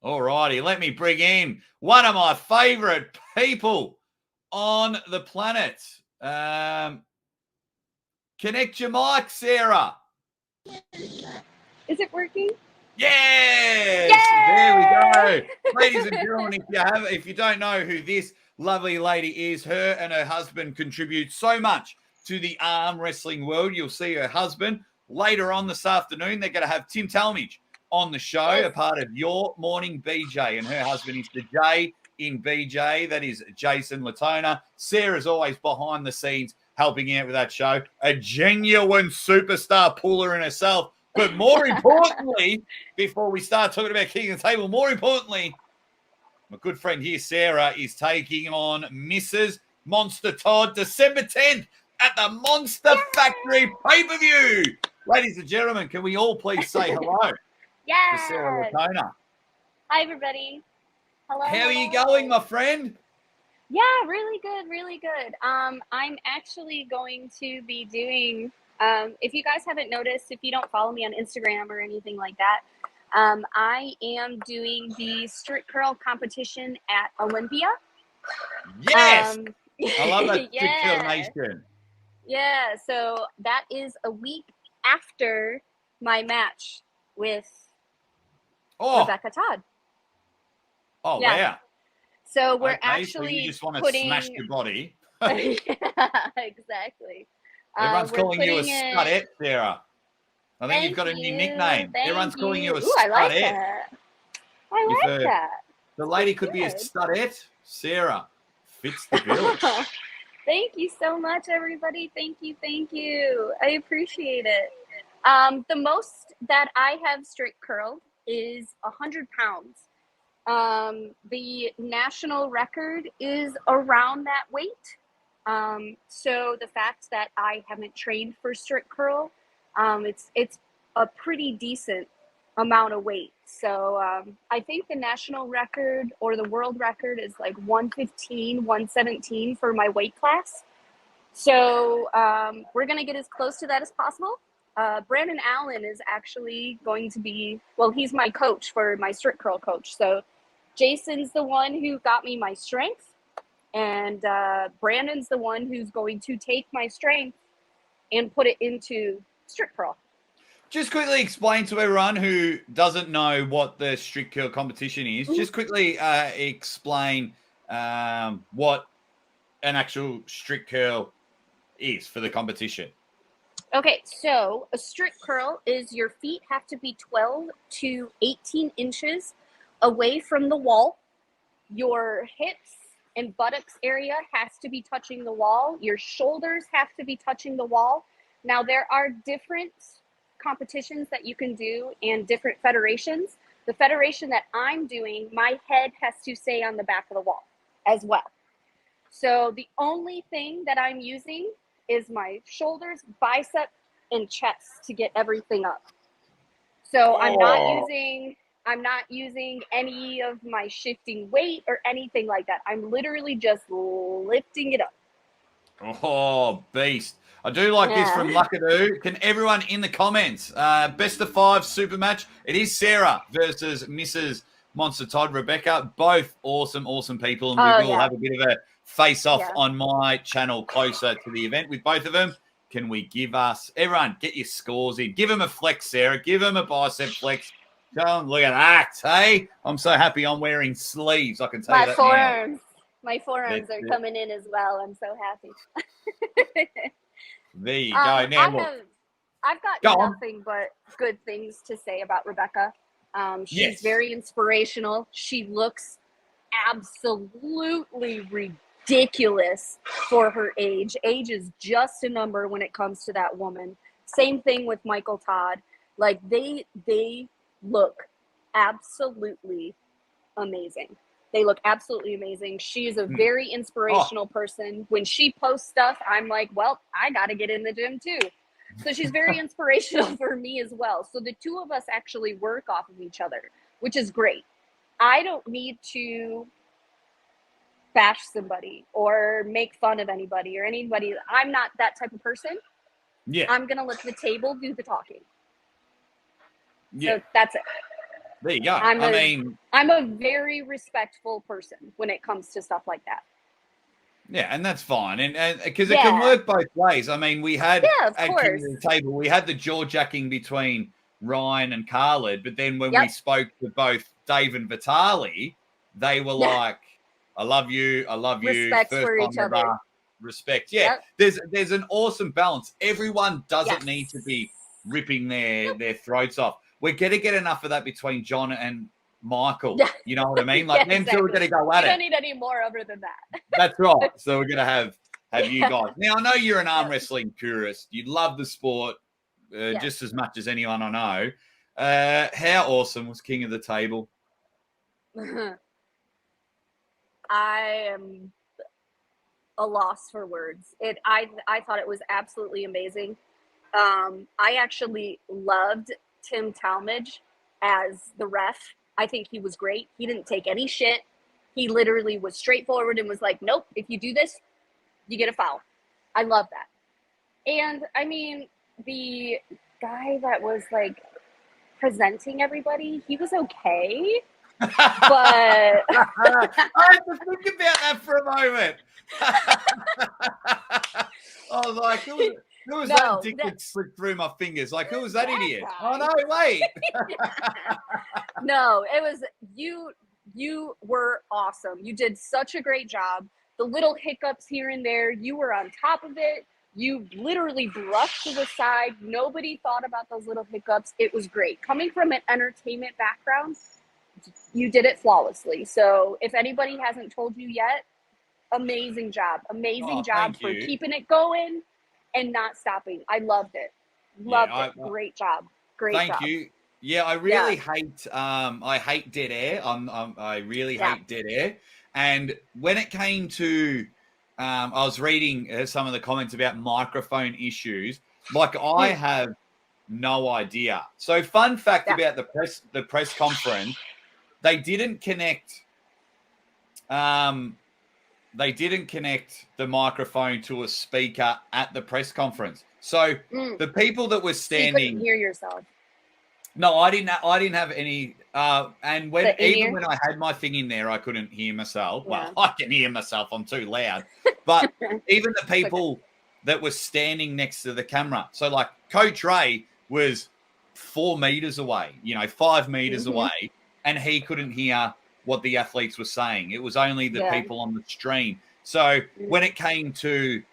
All righty, let me bring in one of my favorite people on the planet. Connect your mic, Sarah. Is it working? Yes! Yay! There we go. Ladies and gentlemen, if you don't know who this lovely lady is, her and her husband contribute so much to the arm wrestling world. You'll see her husband later on this afternoon. They're going to have Tim Talmadge on the show, a part of Your Morning BJ, and her husband is the J in BJ. That is Jason Latona. Sarah's always behind the scenes helping out with that show. A genuine superstar puller in herself. But more importantly, before we start talking about kicking the table, more importantly, my good friend here, Sarah, is taking on Mrs. Monster Todd December 10th at the Monster Factory pay-per-view. Ladies and gentlemen, can we all please say hello to Sarah Latona? Hi, everybody. Hello. How are you going, my friend? Yeah, really good, really good. I'm actually going to be doing, if you guys haven't noticed, if you don't follow me on Instagram or anything like that, I am doing the strict curl competition at Olympia. Yes! I love that strict curl nation. Yeah, so that is a week after my match with Rebecca Todd. Oh, yeah. Wow. So we're actually so you just want to smash your body. Yeah, exactly. Everyone's calling you a studette, Sarah. I think you've got a new nickname. Everyone's calling you a studette. I like that. I like that. The lady could be a studette. Sarah fits the bill. Thank you so much, everybody. Thank you. I appreciate it. The most that I have strict curled is 100 pounds. The national record is around that weight. So the fact that I haven't trained for strict curl, it's a pretty decent amount of weight. So I think the national record or the world record is like 115, 117 for my weight class. So we're going to get as close to that as possible. Brandon Allen is actually going to be, well, he's my coach for my strict curl coach. So Jason's the one who got me my strength, and Brandon's the one who's going to take my strength and put it into strict curl. Just quickly explain to everyone who doesn't know what the strict curl competition is. Just quickly explain what an actual strict curl is for the competition. Okay, so a strict curl is your feet have to be 12 to 18 inches away from the wall. Your hips and buttocks area has to be touching the wall. Your shoulders have to be touching the wall. Now, there are different competitions that you can do and different federations. The federation that I'm doing, my head has to stay on the back of the wall as well. So the only thing that I'm using is my shoulders, bicep, and chest to get everything up. So I'm not using any of my shifting weight or anything like that. I'm literally just lifting it up. Oh, beast. I do like this from Luckadoo. Can everyone in the comments, best of 5 super match? It is Sarah versus Mrs. Monster Todd, Rebecca. Both awesome people. And we will have a bit of a face-off on my channel closer to the event with both of them. Can we give us, everyone, get your scores in. Give them a flex, Sarah. Give them a bicep flex. Come, look at that, hey? I'm so happy I'm wearing sleeves. I can tell you that My forearms are coming in as well. I'm so happy. There you go. Now, I've got nothing but good things to say about Rebecca. She's very inspirational. She looks absolutely ridiculous for her age. Age is just a number when it comes to that woman. Same thing with Michael Todd. Like they look absolutely amazing. They look absolutely amazing. She's a very inspirational person. When she posts stuff, I'm like, well, I got to get in the gym too. So she's very inspirational for me as well. So the two of us actually work off of each other, which is great. I don't need to bash somebody or make fun of anybody or anybody. I'm not that type of person. Yeah. I'm going to let the table do the talking. Yeah. So that's it. There you go. I'm I'm a very respectful person when it comes to stuff like that. Yeah, and that's fine, and because it can Yeah. work both ways. I mean, we had Yeah, of at King course. of the Table, we had the jaw jacking between Ryan and Khaled, but then when we Yep. spoke to both Dave and Vitali, they were Yeah. like, "I love you, Respect first for time each ever, other. respect." Yeah, Yep. there's an awesome balance. Everyone doesn't Yes. need to be ripping their throats off. We're gonna get enough of that between John and Michael. Yeah. You know what I mean? Like Yeah, them two are exactly. gonna go We at don't it. need any more other than that. That's right. So we're gonna have you Yeah. guys. Now I know you're an arm Yep. wrestling purist. You love the sport Yes. just as much as anyone I know. How awesome was King of the Table? I am a loss for words. I thought it was absolutely amazing. I actually loved Tim Talmadge as the ref. I think he was great. He didn't take any shit. He literally was straightforward and was like, "Nope, if you do this, you get a foul." I love that. And I mean, the guy that was like presenting everybody, he was okay, but I had to think about that for a moment. I was like, who was that dick that slipped through my fingers? Like, who was that idiot? guy. Oh, no, wait. No, it was you. You were awesome. You did such a great job. The little hiccups here and there, you were on top of it. You literally brushed to the side. Nobody thought about those little hiccups. It was great. Coming from an entertainment background, you did it flawlessly. So if anybody hasn't told you yet, amazing job. Amazing job for keeping it going and not stopping. I loved it. Loved it. Great job. Great job. Thank you. Yeah, I really hate I hate dead air. I really hate dead air. And when it came to I was reading some of the comments about microphone issues. Like I have no idea. So fun fact about the press conference, they didn't connect the microphone to a speaker at the press conference. So the people that were standing, so you couldn't hear yourself. No, I didn't have any. And when I had my thing in there, I couldn't hear myself. Yeah. Well, I can hear myself. I'm too loud. But even the people that were standing next to the camera. So like Coach Ray was 4 meters away, 5 meters away, and he couldn't hear what the athletes were saying. It was only the people on the stream. So when it came to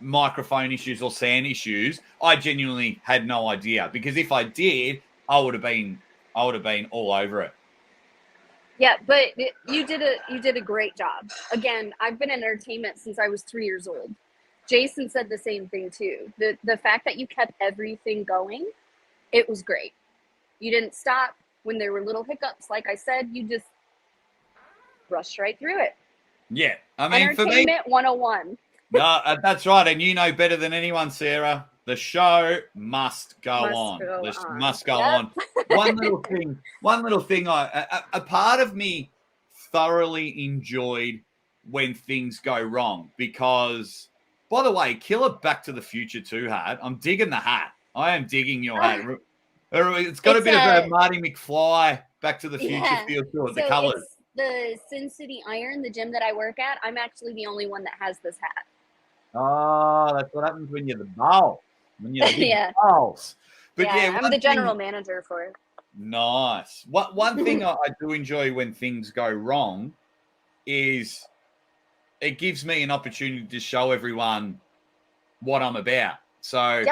microphone issues or sound issues, I genuinely had no idea, because if I did, I would have been all over it. Yeah, but you did a great job. Again, I've been in entertainment since I was 3 years old. Jason said the same thing too. The fact that you kept everything going, it was great. You didn't stop when there were little hiccups. Like I said, you just rushed right through it. Yeah, I mean, entertainment 101. No, that's right, and you know better than anyone, Sarah. The show must go on. Must go on. One little thing. A part of me thoroughly enjoyed when things go wrong, because, by the way, Killer Back to the Future 2 hat. I'm digging the hat. I am digging your hat. It's got a bit of a Marty McFly Back to the Future feel to it. The colors. The Sin City Iron, the gym that I work at, I'm actually the only one that has this hat. Oh, that's what happens when you're the boss. When you're the big boss. But I'm the general manager for it. Nice. One thing I do enjoy when things go wrong is it gives me an opportunity to show everyone what I'm about. So,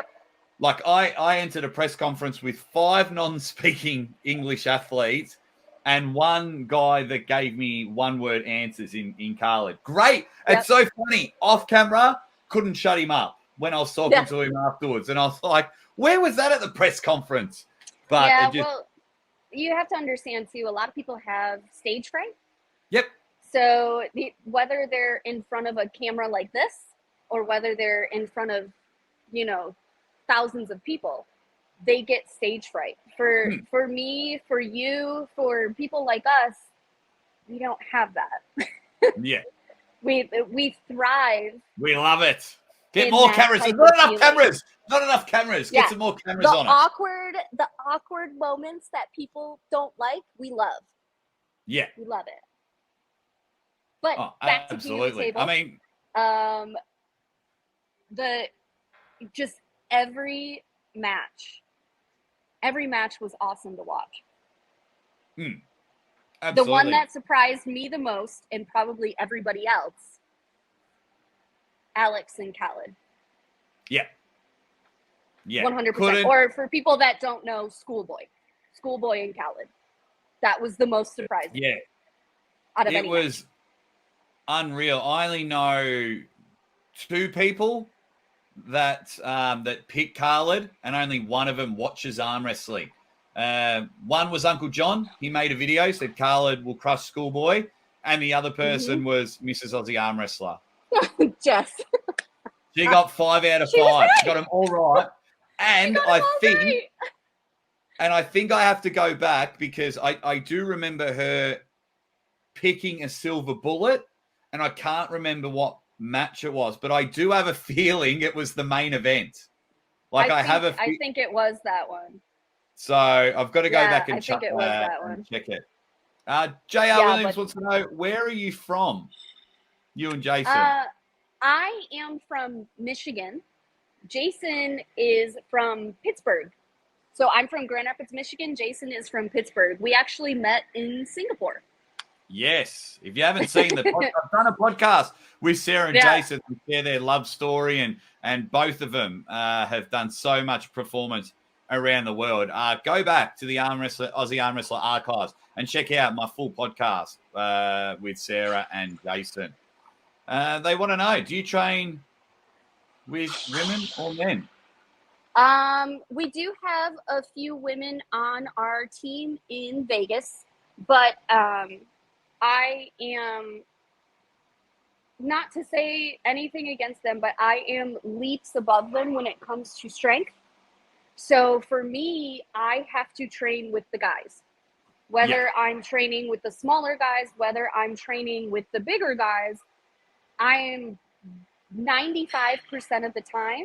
like, I entered a press conference with 5 non-speaking English athletes and one guy that gave me one-word answers in Khaled. Great. It's so funny. Off camera, couldn't shut him up when I was talking to him afterwards. And I was like, where was that at the press conference? But well, you have to understand, too, a lot of people have stage fright. Yep. So whether they're in front of a camera like this or whether they're in front of, thousands of people, they get stage fright. For me, for you, for people like us, we don't have that. Yeah. We thrive. We love it. Get in more that cameras. type There's not of enough feeling. cameras. Not enough cameras. Yeah. Get some more cameras on us. The awkward moments that people don't like, we love. Yeah. We love it. But back to King of the Absolutely. Table. I mean, just every match was awesome to watch. absolutely. The one that surprised me the most, and probably everybody else, Alex and Khaled. Yeah. Yeah. 100%. Or for people that don't know, Schoolboy and Khaled. That was the most surprising. Yeah. Out of any was unreal. I only know 2 people that pick Khaled, and only one of them watches arm wrestling. One was Uncle John. He made a video, said Khaled will crush Schoolboy, and the other person was Mrs. Aussie Arm Wrestler. Jess. She got 5 out of 5. Right. She got them all right. And I think I have to go back because I do remember her picking a silver bullet, and I can't remember what match it was, but I do have a feeling it was the main event. Like I think it was that one. So I've got to go back and check it was that one. Check it. J.R. Williams wants to know, where are you from? You and Jason. I am from Michigan. Jason is from Pittsburgh. So I'm from Grand Rapids, Michigan. Jason is from Pittsburgh. We actually met in Singapore. Yes. If you haven't seen the podcast, I've done a podcast with Sarah and Jason to share their love story, and both of them have done so much performance around the world. Go back to the Aussie Arm Wrestler archives and check out my full podcast with Sarah and Jason. They want to know, do you train with women or men? We do have a few women on our team in Vegas, but I am, not to say anything against them, but I am leaps above them when it comes to strength. So for me, I have to train with the guys. Whether I'm training with the smaller guys, whether I'm training with the bigger guys, I am 95% of the time,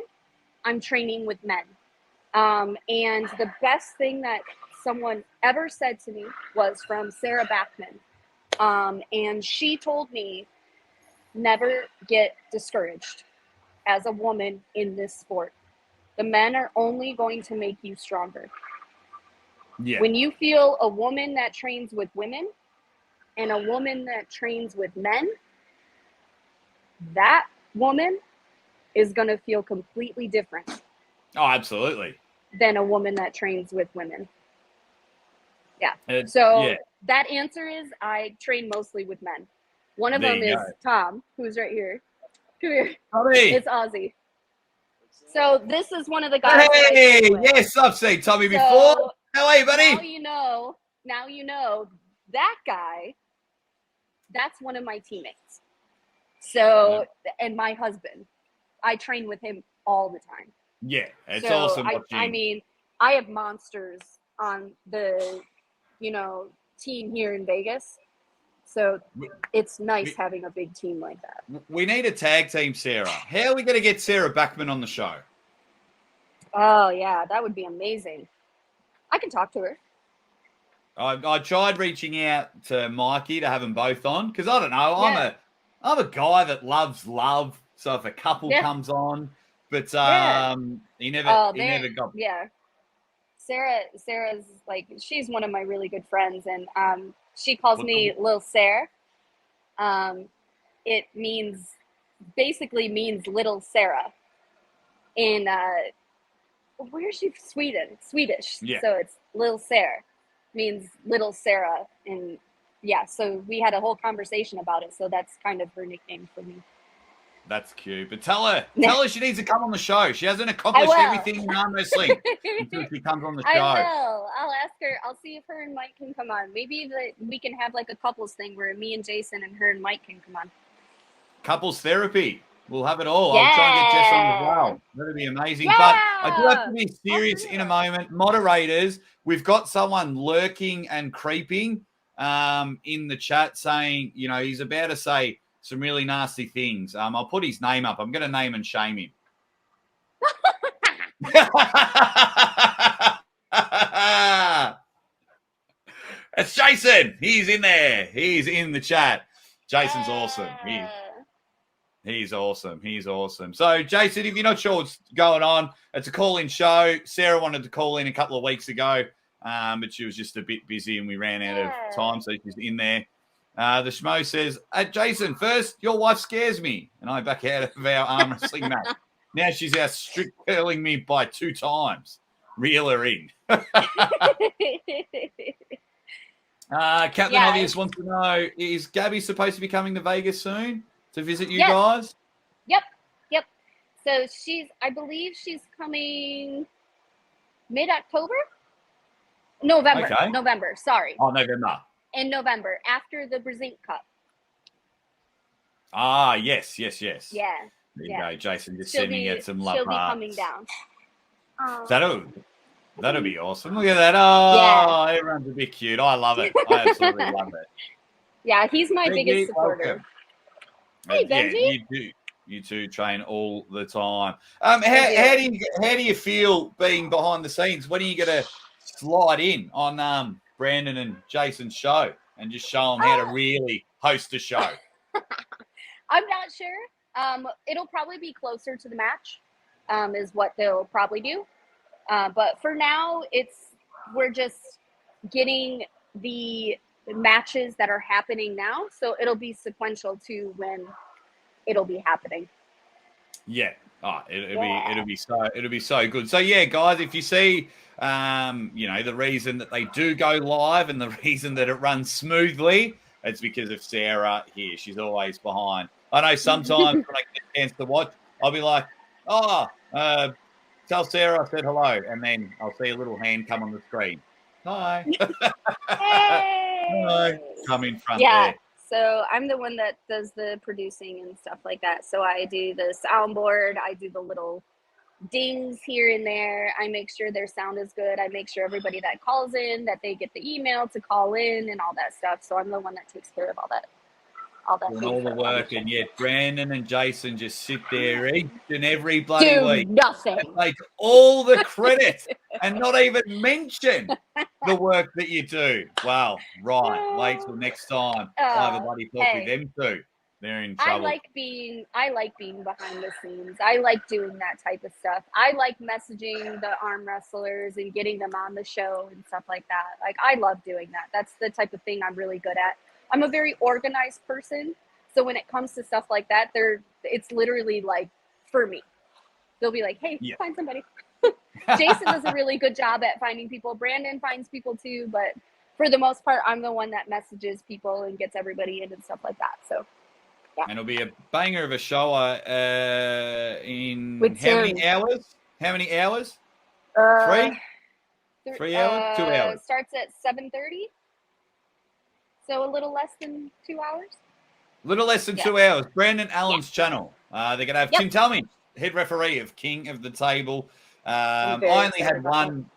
I'm training with men. And the best thing that someone ever said to me was from Sarah Backman. And she told me, never get discouraged as a woman in this sport. The men are only going to make you stronger. Yeah. When you feel a woman that trains with women and a woman that trains with men, that woman is going to feel completely different. Oh, absolutely. Than a woman that trains with women. Yeah. That answer is I train mostly with men. One of them is Tom, who's right here. Come here. Tommy. It's Ozzy. So this is one of the guys. Hey, yes, I've seen Tommy before. How are you, buddy? Now you know that guy. That's one of my teammates. So, and my husband, I train with him all the time. Yeah, it's awesome. I mean, I have monsters on the, team here in Vegas. So it's nice having a big team like that. We need a tag team, Sarah. How are we going to get Sarah Backman on the show? Oh, yeah, that would be amazing. I can talk to her. I tried reaching out to Mikey to have them both on because I don't know. I'm a guy that loves love. So if a couple comes on, but he never got. Yeah, Sarah's like, she's one of my really good friends, and she calls me Lil Sarah. It basically means little Sarah. In where is she? Swedish. Yeah. So it's Lil Sarah, means little Sarah, and so we had a whole conversation about it. So that's kind of her nickname for me. That's cute. But tell her she needs to come on the show. She hasn't accomplished everything in arm wrestling until she comes on the show. I will. I'll ask her. I'll see if her and Mike can come on. Maybe we can have like a couples thing where me and Jason and her and Mike can come on. Couples therapy. We'll have it all. I'll try and get Jess on as well. That'd be amazing. Yeah. But I do have to be serious in a moment. Moderators, we've got someone lurking and creeping in the chat saying, he's about to say some really nasty things. I'll put his name up. I'm going to name and shame him. It's Jason. He's in there. He's in the chat. Jason's awesome. He's awesome. He's awesome. So, Jason, if you're not sure what's going on, it's a call-in show. Sarah wanted to call in a couple of weeks ago, but she was just a bit busy and we ran out of time, so she's in there. The Schmo says, Jason, first, your wife scares me. And I back out of our arm wrestling match. Now she's out strict curling me by 2 times. Reel her in. Captain Obvious wants to know, is Gabby supposed to be coming to Vegas soon to visit you guys? Yep. So I believe she's coming mid-October? November, sorry. Oh, November. In November, after the Brezink Cup. Ah, yes. Yeah. There you go, Jason, just sending out some love. She'll be coming down. That'll be awesome. Look at that. Oh, everyone's a bit cute. I love it. I absolutely love it. Yeah, he's my biggest supporter. Hey, Benji. You two train all the time. How do you feel being behind the scenes? When are you going to slide in on Brandon and Jason's show and just show them how to really host a show? I'm not sure. It'll probably be closer to the match, is what they'll probably do. But for now, we're just getting the matches that are happening now, so it'll be sequential to when it'll be happening. Yeah. Oh, it'll be so good. So yeah, guys, if you see the reason that they do go live and the reason that it runs smoothly, it's because of Sarah here. She's always behind. I know sometimes when I get a chance to watch, I'll be like, tell Sarah I said hello, and then I'll see a little hand come on the screen. Hi. Hi. Come in front there. So I'm the one that does the producing and stuff like that. So I do the soundboard. I do the little dings here and there. I make sure their sound is good. I make sure everybody that calls in, that they get the email to call in and all that stuff. So I'm the one that takes care of all that. Doing all the work, and yet Brandon and Jason just sit there each and every bloody week. Nothing. Take all the credit and not even mention the work that you do. Wow, right. Wait till next time. I'll have a bloody talk with them too. They're in trouble. I like being behind the scenes. I like doing that type of stuff. I like messaging the arm wrestlers and getting them on the show and stuff like that. Like, I love doing that. That's the type of thing I'm really good at. I'm a very organized person, so when it comes to stuff like that, it's literally like for me. They'll be like, "Hey, find somebody." Jason does a really good job at finding people. Brandon finds people too, but for the most part, I'm the one that messages people and gets everybody in and stuff like that. So, yeah. And it'll be a banger of a show in many hours? How many hours? 3? 3 hours? 2 hours? Starts at 7:30. So a little less than 2 hours? A little less than 2 hours. Brandon Allen's channel. They're going to have Tim Talmadge, head referee of King of the Table. I only had one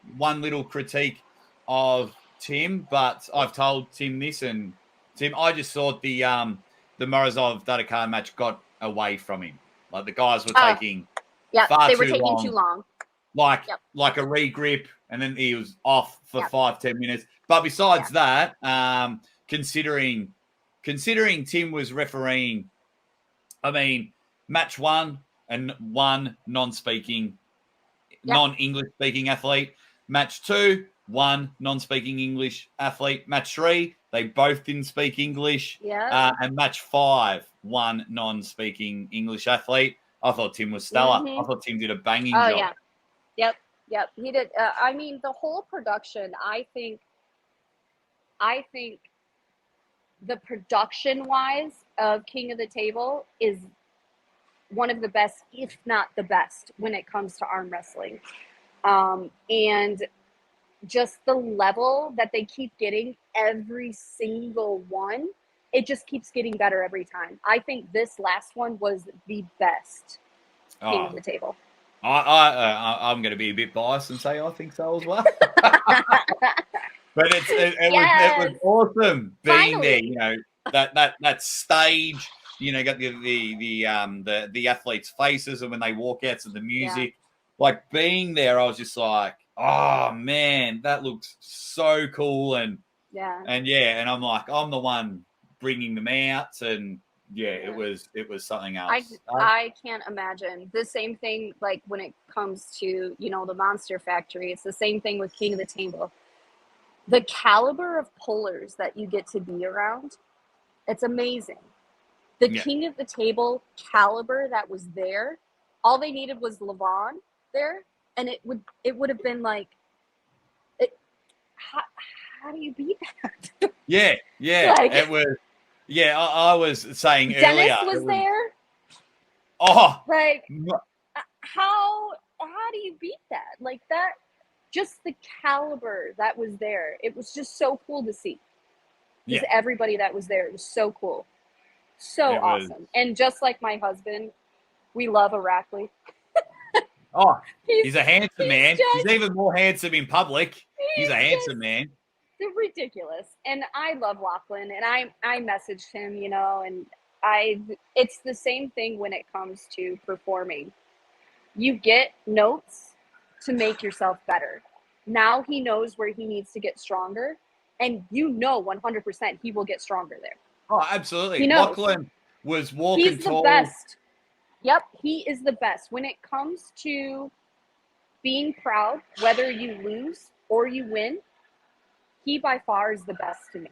little critique of Tim, but I've told Tim this, and Tim, I just thought the Morozov Dudakar match got away from him. Like the guys were taking far too long. Like a regrip, and then he was off for 5-10 minutes. But besides that, considering Tim was refereeing, I mean, match 1 and 1 non-English speaking athlete. Match 2, 1 non-speaking English athlete. Match 3, they both didn't speak English. And match 5, 1 non-speaking English athlete. I thought Tim was stellar. I thought Tim did a banging job. Yep. He did. I mean, the whole production, I think the production-wise of King of the Table is one of the best, if not the best, when it comes to arm wrestling. And just the level that they keep getting every single one, it just keeps getting better every time. I think this last one was the best King of the Table. I'm going to be a bit biased and say I think so as well. But it was awesome being there. You know, that stage you know, got the athletes' faces, and when they walk out to the Yeah. music, like being there, I was just like, oh man, that looks so cool, and Yeah. and I'm like, I'm the one bringing them out, and Yeah. it was something else. I can't imagine. The same thing, like when it comes to, you know, the Monster Factory, it's the same thing with King of the Table. The caliber of pullers that you get to be around, it's amazing. The Yeah. King of the Table caliber that was there, all they needed was Levon there, and it would have been like, how do you beat that? Yeah, yeah, Like, it was. Yeah, I was saying Dennis earlier. was there. Oh, Like, how do you beat that? Like that, just the caliber that was there. It was just so cool to see. Just yeah, everybody that was there. It was so cool. So it was. awesome. And just like my husband, we love Arachley. Oh, he's a handsome man. He's just, even more handsome in public. He's a handsome man. ridiculous. And I love Lachlan, and I messaged him, you know, and it's the same thing when it comes to performing. You get notes to make yourself better. Now he knows where he needs to get stronger, and you know 100% he will get stronger there. Oh, absolutely. He knows. Lachlan was walking He's the tall. best. Yep, he is the best. When it comes to being proud, whether you lose or you win, he by far is the best to me.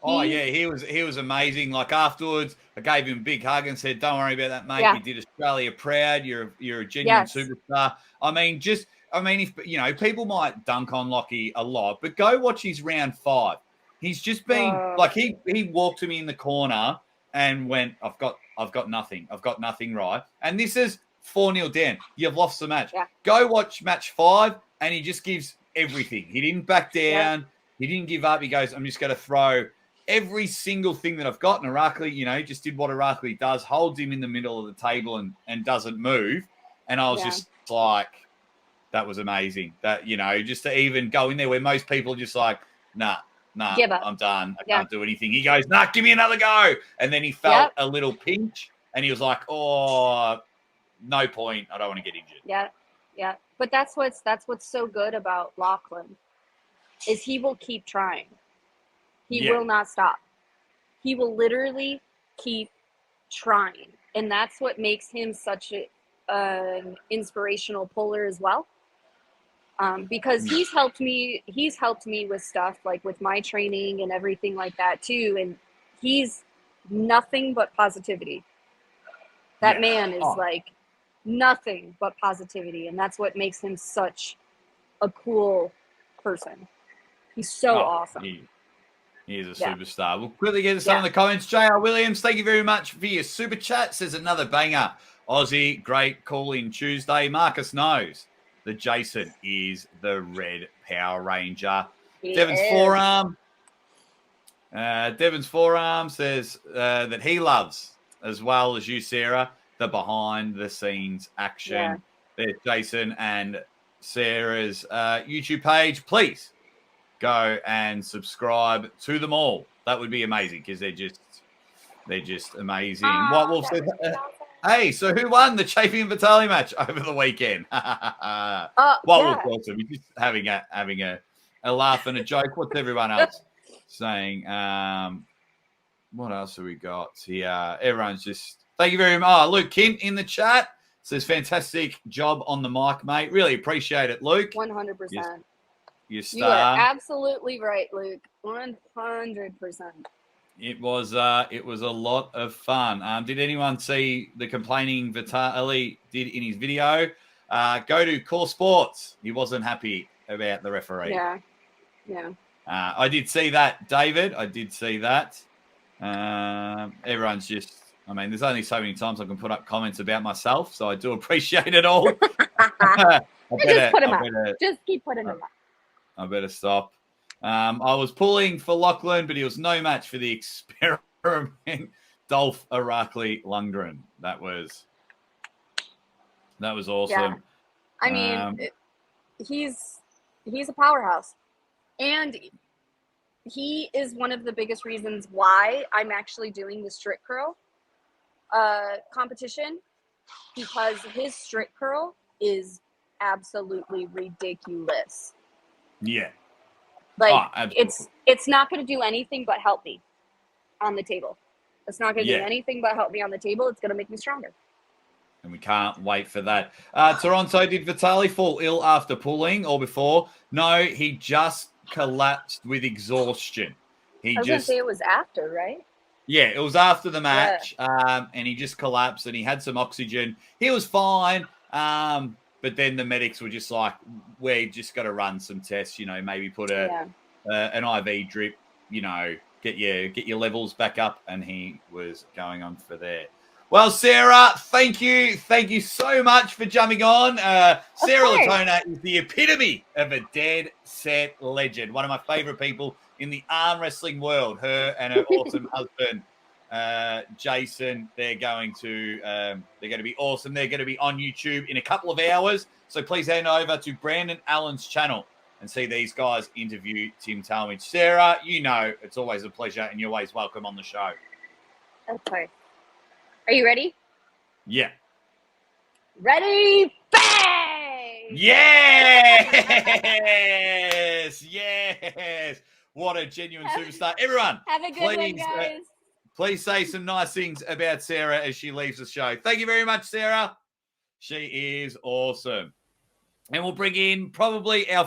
Oh yeah, he was amazing. Like afterwards, I gave him a big hug and said, "Don't worry about that, mate. Yeah. You did Australia proud. You're a genuine Yes. superstar." I mean, if you know, people might dunk on Lockie a lot, but go watch his round 5. He's just been like he walked to me in the corner and went, "I've got nothing. I've got nothing right." And this is 4-0 down. You've lost the match. Yeah. Go watch match 5, and he just gives everything. He didn't back down. Yeah. He didn't give up. He goes, "I'm just going to throw every single thing that I've got." And Arachley, you know, just did what Arachley does, holds him in the middle of the table and doesn't move. And I was just like, that was amazing. That, you know, just to even go in there where most people are just like, nah, Give up. I'm done. I can't do anything. He goes, nah, give me another go. And then he felt a little pinch and he was like, oh, no point. I don't want to get injured. Yeah. Yeah. But that's what's so good about Lachlan is he will keep trying. He will not stop. He will literally keep trying. And that's what makes him such an inspirational puller as well. Because he's helped me with stuff like with my training and everything like that too. And he's nothing but positivity. That man is like nothing but positivity. And that's what makes him such a cool person. He's so awesome. He is a superstar. We'll quickly get to some of the comments. J.R. Williams, thank you very much for your super chat. Says another banger. Aussie, great call in Tuesday. Marcus knows that Jason is the Red Power Ranger. Devon's forearm says that he loves, as well as you, Sarah, the behind the scenes action. Yeah. There's Jason and Sarah's YouTube page. Please go and subscribe to them all. That would be amazing because they're just amazing. White Wolf says, hey, so who won the Chafing and Vitali match over the weekend? White Wolf awesome. He's just having a laugh and a joke. What's everyone else saying? What else have we got here? Everyone's just thank you very much. Oh, Luke Kint in the chat says fantastic job on the mic, mate. Really appreciate it, Luke. 100%. You are absolutely right, Luke. 100%. It was a lot of fun. Did anyone see the complaining Vitali did in his video? Go to Core Sports. He wasn't happy about the referee. Yeah. I did see that, David. I did see that. Everyone's just, I mean, there's only so many times I can put up comments about myself, so I do appreciate it all. Just put them up. Just keep putting them up. I better stop. I was pulling for Lachlan, but he was no match for the experiment Dolph Arachley Lundgren. That was awesome. Yeah. I mean, he's a powerhouse, and he is one of the biggest reasons why I'm actually doing the strict curl competition because his strict curl is absolutely ridiculous. Yeah. Like Absolutely. it's not going to do anything but help me on the table. It's not going to do Yeah. anything but help me on the table. It's going to make me stronger. And we can't wait for that. Toronto, did Vitali fall ill after pulling or before? No, he just collapsed with exhaustion. I was going to say it was after, right? Yeah, it was after the match, and he just collapsed and he had some oxygen. He was fine, but then the medics were just like, we just got to run some tests, maybe put an IV drip, get your levels back up, and he was going on for there. Well, Sarah, thank you so much for jumping on. Sarah Latona is the epitome of a dead set legend. One of my favorite people in the arm wrestling world. Her and her awesome husband, Jason. They're going to be awesome. They're going to be on YouTube in a couple of hours. So please head over to Brandon Allen's channel and see these guys interview Tim Talmadge. Sarah, it's always a pleasure, and you're always welcome on the show. Okay. Are you ready? Yeah. Ready? Bang! Yes! Yes! What a genuine superstar. Everyone, have a good one, guys. Please say some nice things about Sarah as she leaves the show. Thank you very much, Sarah. She is awesome. And we'll bring in probably our